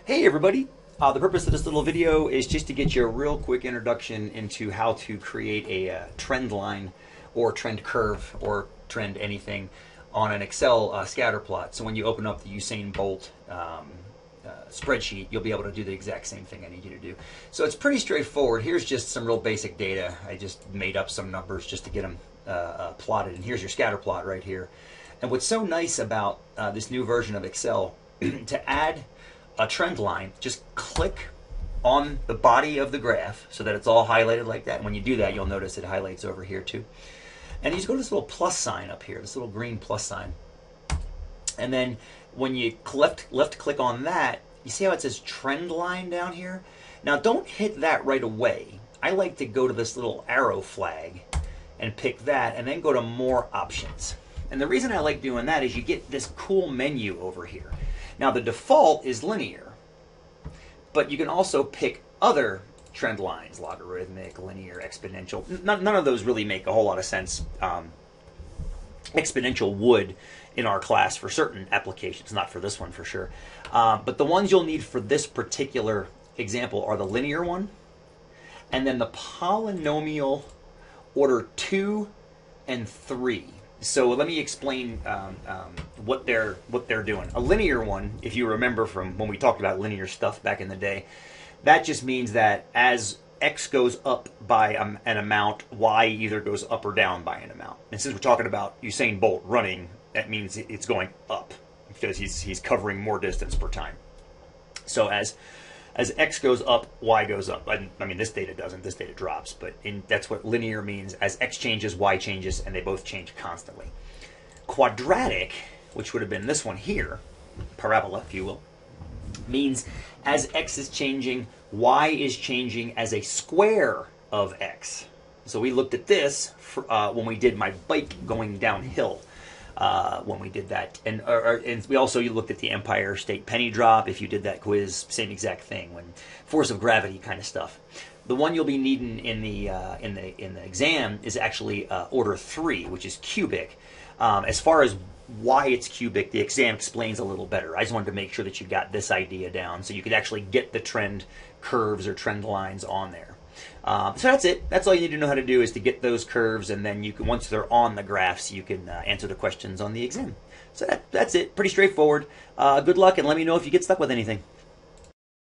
Hey everybody! The purpose of this little video is just to get you a real quick introduction into how to create a trend line or trend curve or trend anything on an Excel scatter plot. So when you open up the Usain Bolt spreadsheet, you'll be able to do the exact same thing I need you to do. So it's pretty straightforward. Here's just some real basic data. I just made up some numbers just to get them plotted. And here's your scatter plot right here. And what's so nice about this new version of Excel, to add a trend line, just click on the body of the graph so that it's all highlighted like that. And when you do that, you'll notice it highlights over here too. And you just go to this little plus sign up here, this little green plus sign. And then when you left click on that, you see how it says trend line down here? Now don't hit that right away. I like to go to this little arrow flag and pick that and then go to more options. And the reason I like doing that is you get this cool menu over here. Now the default is linear, but you can also pick other trend lines, logarithmic, linear, exponential. None of those really make a whole lot of sense. Exponential would in our class for certain applications, not for this one for sure. But the ones you'll need for this particular example are the linear one, and then the polynomial order 2 and 3. So let me explain what they're doing. A linear one, if you remember from when we talked about linear stuff back in the day, that just means that as x goes up by an amount, y either goes up or down by an amount. And since we're talking about Usain Bolt running, that means it's going up because he's covering more distance per time. So as x goes up, y goes up. I mean, this data doesn't. This data drops. But that's what linear means. As x changes, y changes, and they both change constantly. Quadratic, which would have been this one here, parabola, if you will, means as x is changing, y is changing as a square of x. So we looked at this for, when we did my bike going downhill. When we did that, and we also looked at the Empire State Penny Drop. If you did that quiz, same exact thing. When force of gravity kind of stuff. The one you'll be needing in the exam is actually order 3, which is cubic. As far as why it's cubic, the exam explains a little better. I just wanted to make sure that you got this idea down so you could actually get the trend curves or trend lines on there. So that's it. That's all you need to know how to do, is to get those curves, and then you can, once they're on the graphs, you can answer the questions on the exam. So that's it. Pretty straightforward. Good luck, and let me know if you get stuck with anything.